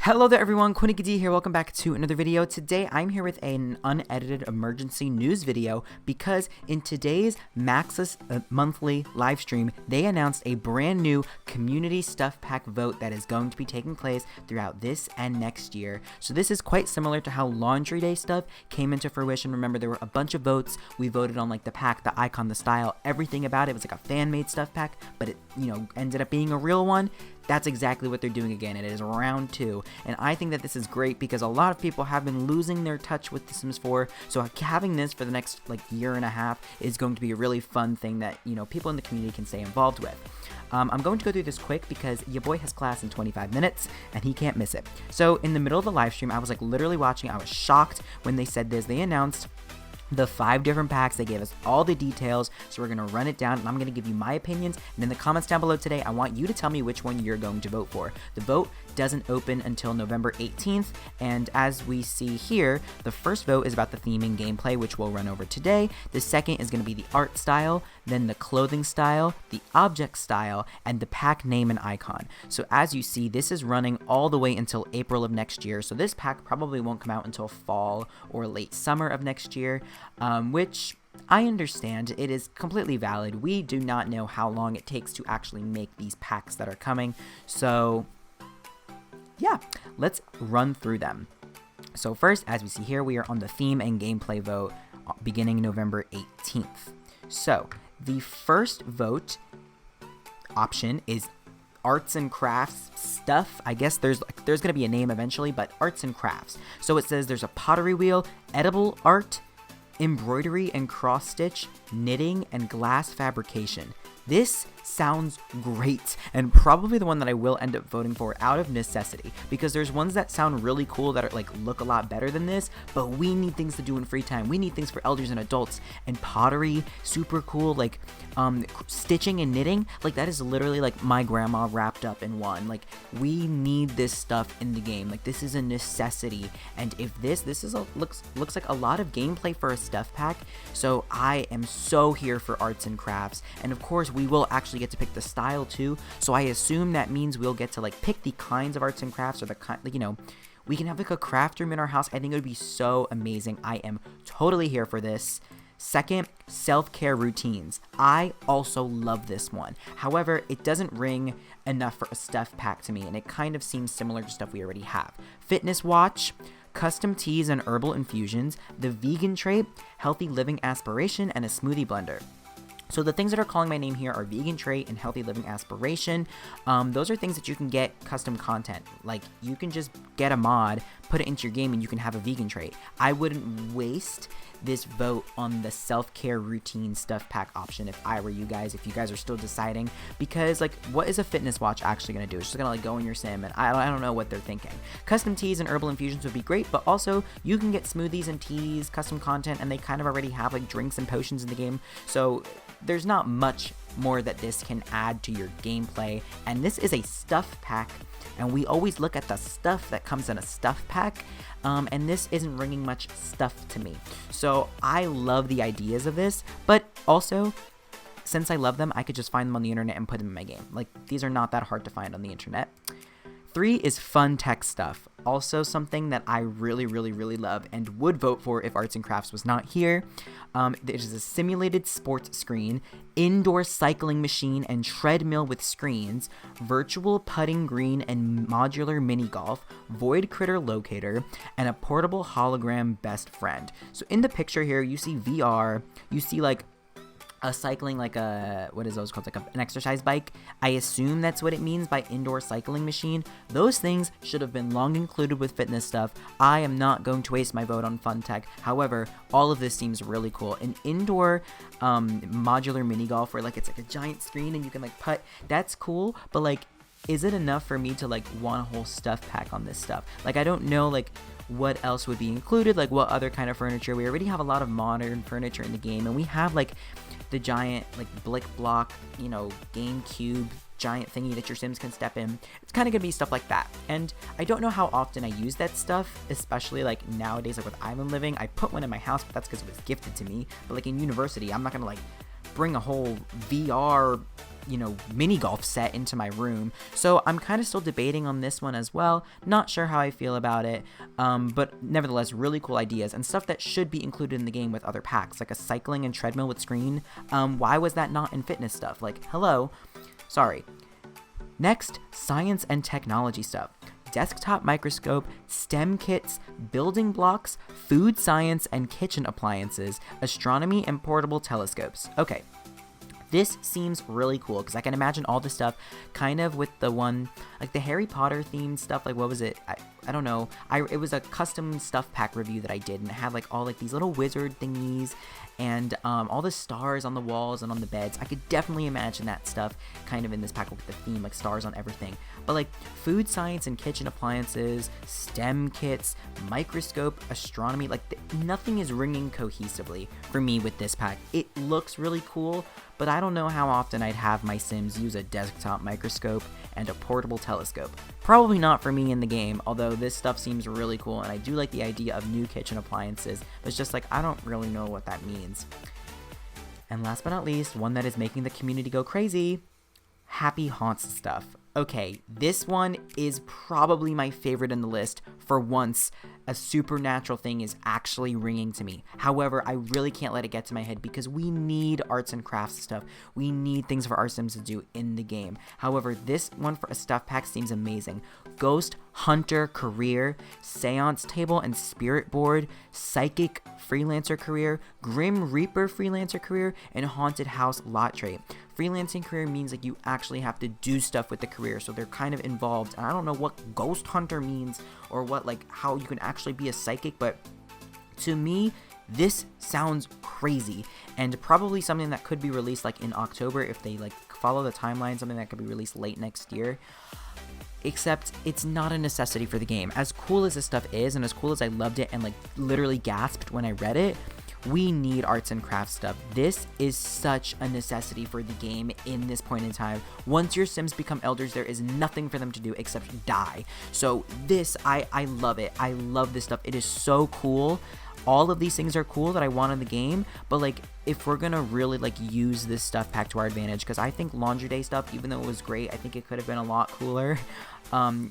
Hello there everyone, Coolnickyd here, welcome back to another video. Today I'm here with an unedited emergency news video because in today's Maxis monthly live stream, they announced a brand new community stuff pack vote that is going to be taking place throughout this and next year. So this is quite similar to how Laundry Day stuff came into fruition. Remember, there were a bunch of votes. We voted on like the pack, the icon, the style, everything about it. It was like a fan-made stuff pack, but it, ended up being a real one. That's exactly what they're doing again. It is round 2, and I think that this is great because a lot of people have been losing their touch with The Sims 4, so having this for the next year and a half is going to be a really fun thing that people in the community can stay involved with. I'm going to go through this quick because your boy has class in 25 minutes and he can't miss it. So in the middle of the live stream, I was literally watching. I was shocked when they said this. They announced the 5 different packs. They gave us all the details, so we're going to run it down and I'm going to give you my opinions, and in the comments down below today I want you to tell me which one you're going to vote for. The vote doesn't open until November 18th, and as we see here, the first vote is about the theme and gameplay, which we'll run over today. The second is going to be the art style, then the clothing style, the object style, and the pack name and icon. So as you see, this is running all the way until April of next year, so this pack probably won't come out until fall or late summer of next year, which I understand. It is completely valid. We do not know how long it takes to actually make these packs that are coming, so yeah, let's run through them. So first, as we see here, we are on the theme and gameplay vote beginning November 18th. So the first vote option is arts and crafts stuff. I guess there's gonna be a name eventually, but arts and crafts. So it says there's a pottery wheel, edible art, embroidery and cross stitch, knitting, and glass fabrication. This sounds great, and probably the one that I will end up voting for out of necessity, because there's ones that sound really cool that are look a lot better than this, but we need things to do in free time. We need things for elders and adults, and pottery, super cool, stitching and knitting, that is literally my grandma wrapped up in one. We need this stuff in the game. This is a necessity, and if this is looks like a lot of gameplay for a stuff pack, so I am so here for arts and crafts. And of course we will actually get to pick the style too, so I assume that means we'll get to pick the kinds of arts and crafts, or the kind, we can have a craft room in our house. I think it would be so amazing. I am totally here for this. Second, self-care routines. I also love this one. However, it doesn't ring enough for a stuff pack to me, and it kind of seems similar to stuff we already have. Fitness watch, custom teas and herbal infusions, the vegan trait, healthy living aspiration, and a smoothie blender. So the things that are calling my name here are vegan trait and healthy living aspiration. Those are things that you can get custom content. You can just get a mod, put it into your game, and you can have a vegan trait. I wouldn't waste this vote on the self-care routine stuff pack option if I were you guys, if you guys are still deciding, because what is a fitness watch actually going to do? It's just going to go in your sim, and I don't know what they're thinking. Custom teas and herbal infusions would be great, but also you can get smoothies and teas, custom content, and they kind of already have drinks and potions in the game, so there's not much more that this can add to your gameplay. And this is a stuff pack, and we always look at the stuff that comes in a stuff pack, and this isn't ringing much stuff to me. So I love the ideas of this, but also, since I love them, I could just find them on the internet and put them in my game. These are not that hard to find on the internet. 3 is fun tech stuff. Also something that I really love and would vote for if arts and crafts was not here. There's a simulated sports screen, indoor cycling machine and treadmill with screens, virtual putting green and modular mini golf, void critter locator, and a portable hologram best friend. So in the picture here, you see VR, you see a cycling, what is those called, an exercise bike. I assume that's what it means by indoor cycling machine. Those things should have been long included with fitness stuff. I am not going to waste my vote on fun tech. However, all of this seems really cool. An indoor modular mini golf where it's a giant screen and you can putt, that's cool, but is it enough for me to want a whole stuff pack on this stuff? I don't know what else would be included, what other kind of furniture. We already have a lot of modern furniture in the game, and we have the giant blick block, GameCube giant thingy that your Sims can step in. It's kind of gonna be stuff like that, and I don't know how often I use that stuff, especially nowadays, with Island Living. I put one in my house, but that's because it was gifted to me. But in university, I'm not gonna bring a whole VR mini golf set into my room. So I'm kind of still debating on this one as well. Not sure how I feel about it, but nevertheless, really cool ideas and stuff that should be included in the game with other packs, like a cycling and treadmill with screen. Why was that not in fitness stuff? Like, hello. Sorry. Next, science and technology stuff. Desktop microscope, STEM kits, building blocks, food science and kitchen appliances, astronomy and portable telescopes. Okay. This seems really cool because I can imagine all the stuff kind of with the one, like the Harry Potter themed stuff. Like, what was it? I don't know. It was a custom stuff pack review that I did, and it had like all like these little wizard thingies and all the stars on the walls and on the beds. I could definitely imagine that stuff kind of in this pack with the theme, like stars on everything. But like food science and kitchen appliances, STEM kits, microscope, astronomy, like nothing is ringing cohesively for me with this pack. It looks really cool, but I don't know how often I'd have my Sims use a desktop microscope and a portable telescope. Probably not for me in the game, although this stuff seems really cool, and I do like the idea of new kitchen appliances, but it's just like, I don't really know what that means. And last but not least, one that is making the community go crazy, Happy Haunts stuff. Okay, this one is probably my favorite in the list. For once, a supernatural thing is actually ringing to me. However, I really can't let it get to my head because we need arts and crafts stuff. We need things for our Sims to do in the game. However, this one for a stuff pack seems amazing. Ghost Hunter career, Seance table and spirit board, Psychic freelancer career, Grim Reaper freelancer career, and Haunted House lot trait. Freelancing career means like you actually have to do stuff with the career, so they're kind of involved. And I don't know what Ghost Hunter means or what, like, how you can actually be a psychic, but to me, this sounds crazy and probably something that could be released like in October if they like follow the timeline, something that could be released late next year. Except it's not a necessity for the game. As cool as this stuff is, and as cool as I loved it and like literally gasped when I read it, we need arts and crafts stuff. This is such a necessity for the game in this point in time. Once your Sims become elders, there is nothing for them to do except die. So this, I love it. I love this stuff. It is so cool. All of these things are cool that I want in the game, but like if we're gonna really like use this stuff pack to our advantage, because I think Laundry Day stuff, even though it was great, I think it could have been a lot cooler.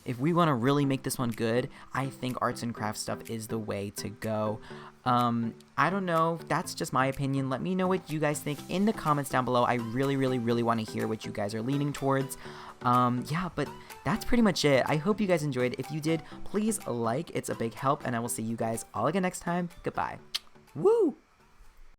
If we want to really make this one good, I think arts and crafts stuff is the way to go. I don't know, that's just my opinion. Let me know what you guys think in the comments down below. I really want to hear what you guys are leaning towards. Yeah, but that's pretty much it. I hope you guys enjoyed. If you did, please like, it's a big help, and I will see you guys all again next time. Goodbye. Woo!